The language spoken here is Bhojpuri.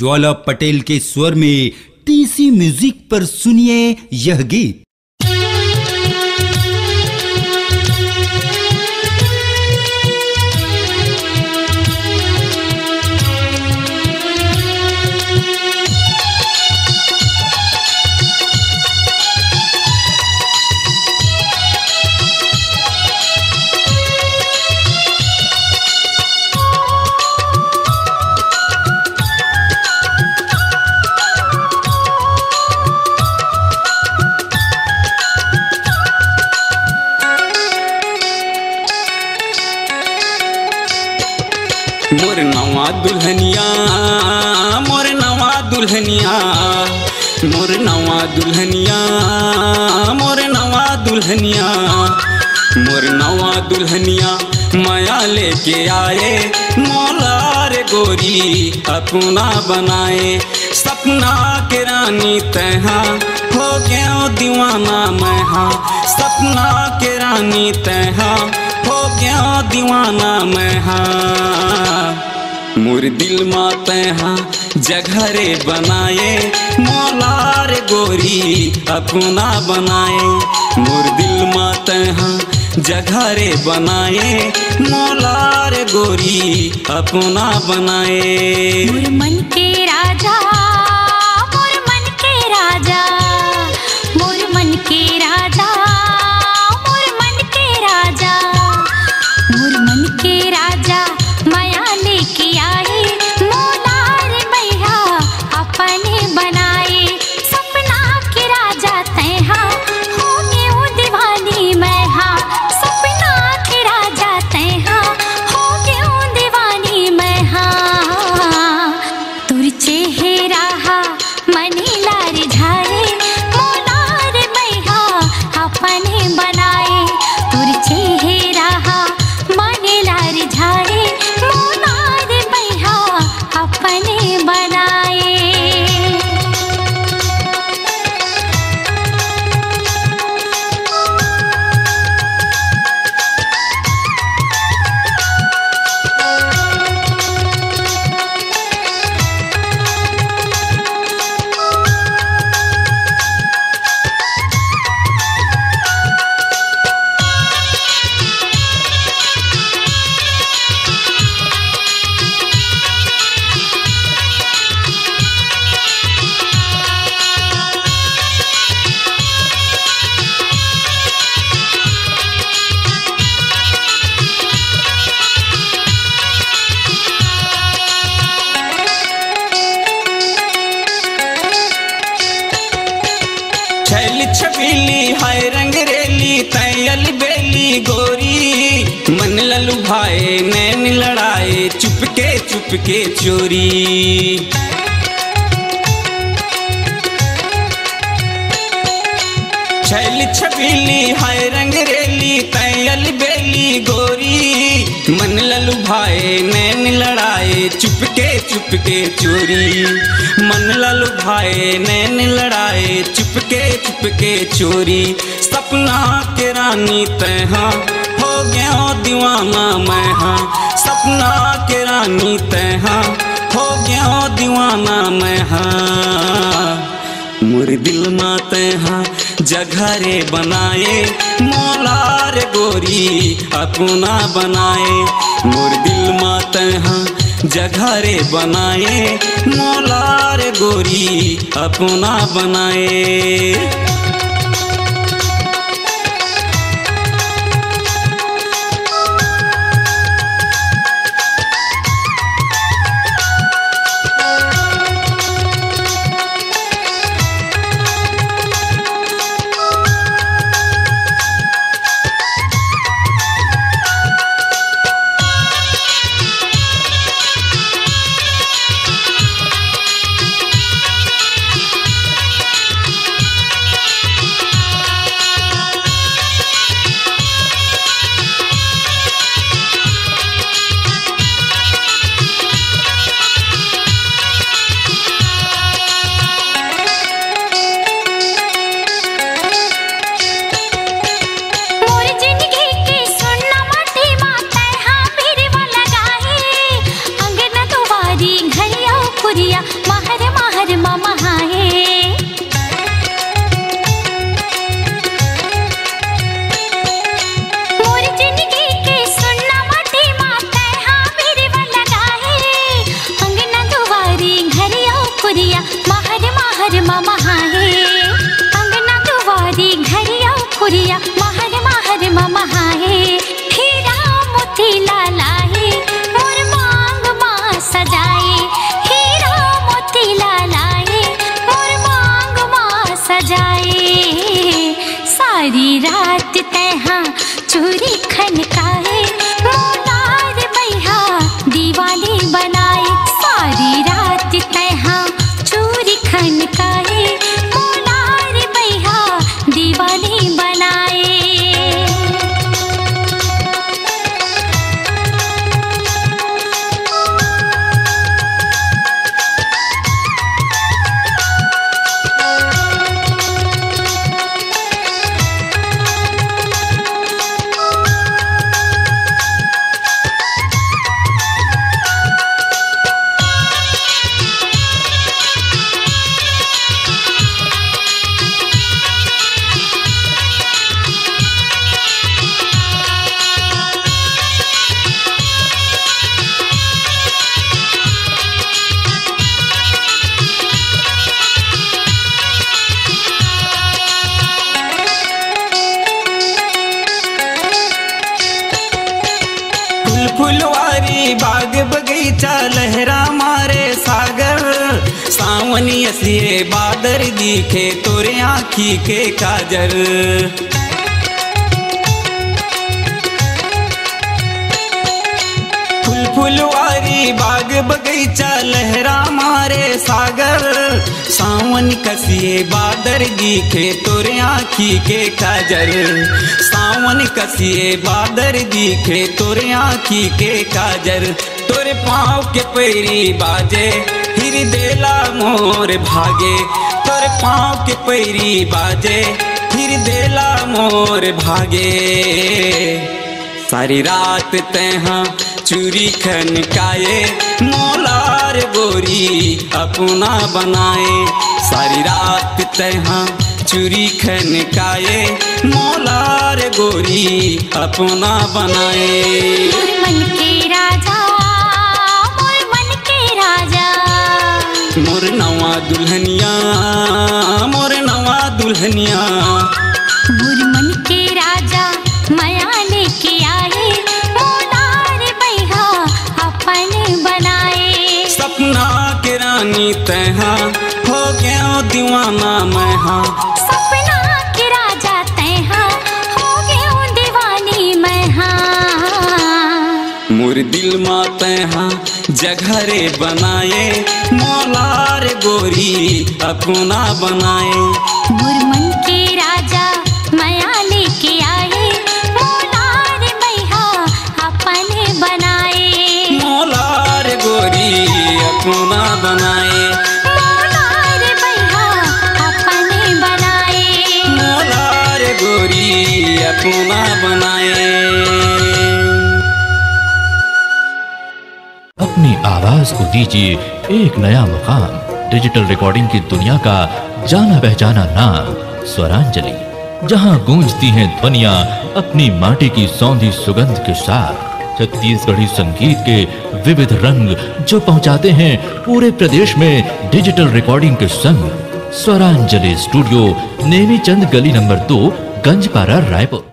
ज्वाला पटेल के स्वर में टीसी म्यूजिक पर सुनिए यह गीत। मोर नवा दुल्हनिया, मोर नवा दुल्हनिया, मोर नवा दुल्हनिया, मोर नवा दुल्हनिया, मोर नवा दुल्हनिया माया लेके आए मोलार गोरी अपना बनाए। सपना के रानी तैहा हो गया दीवाना मैं, सपना के रानी तैहा हो गया दीवाना मैं। मोर दिल में तैहा जगह रे बनाए मोलार गोरी अपना बनाए। मोर दिल में तैहा जगह रे बनाए मोलार गोरी अपना बनाए। मोर मन के राजा, मोर मन के राजा, मोर मन के राजा, मोर मन के राजा, मोर मन के राजा माया लेके आए मोलार मैया अपने बनाए। सपना के राजा तैहा हो गयो दीवानी मैं, सपना के राजा तैहा हो गयो दीवानी मैं। तुर चेहरा मनी लार झाए मोलार मैया अपने बनाए। तुर चेहरा मनी लार झाए मोलार मैया अपने बनाए। छैली छबीली हाय रंग रेली तैयल बेली गोरी, मन ललू भाए नैन लड़ाए चुपके चुपके चोरी। छैली छबीली हाय रंग रेली तैयल बेली गोरी, मन ललू भाए नैन लड़ाए चुपके चुपके चोरी। मन ललू भाए नैन लड़ाए चुपके चुपके चोरी। सपना के रानी तैहा हो गया दीवाना मैं, सपना के रानी तैहा हो गया दीवाना मैं। मोर दिल में तैहा जगह रे बनाए मोलार गोरी अपना बनाए। मोर दिल में तैहा जगह रे बनाए मोलार गोरी अपना बनाए। गोरिया महर महर महाए हीरा मोती लालाए मोर मांग माँ सजाए हीरा मोती लालाए मोर मांग माँ सजाए सारी रात तैहा चूरी खनकाए मोलार बैहा दीवाने बनाए सारी रात तैहा चूरी खनकाए मोलार बैहा दीवाने बनाए। फुलवारी बाग बगीचा लहरा मारे सागर सावनी असिए बादर दिखे तोरे आँखी के काजर। फुलवारी बाग बगीचा लहरा मारे सागर सावन कसिए बादर दिखे तोरे आँखी के काजर सावन कसिए बादर दिखे तोरे आँखी के काजर। तोरे पाँव के पैरी बाजे हिर देला मोर भागे तोरे पाँव के पैरी बाजे हिर देला मोर भागे सारी रात तैहा चूरी खनकाए मोलार गोरी अपना बनाए सारी रात तैहा चूरी खनकाए मोलार गोरी अपना बनाए। मोर मन के राजा मोर मन के राजा मोर नवा दुल्हनिया मोर नवा दुल्हनिया मोर मन के राजा माया लेके आए मोलार बैहा अपन बनाए सपना के रानी तैहा हो गया दीवाना मैं हाँ सपना के राजा तैहा हो गया दीवानी मैं हाँ मोर दिल मा तैहा जघरे बनाए मोलार गोरी अपना बनाए मोर मन के राजा माया लेके आए मोलार बैहा अपन बनाए मोलार गोरी अपना बनाए मोलार बैहा अपन बनाए मोलार गोरी अपना बनाए। अपनी आवाज को दीजिए एक नया मुकाम। डिजिटल रिकॉर्डिंग की दुनिया का जाना पहचाना नाम स्वरांजलि, जहां गूंजती हैं ध्वनियां अपनी माटी की सौंधी सुगंध के साथ। छत्तीसगढ़ी संगीत के विविध रंग जो पहुंचाते हैं पूरे प्रदेश में डिजिटल रिकॉर्डिंग के संग। स्वरांजलि स्टूडियो, नेमीचंद गली नंबर 2, गंजपारा, रायपुर।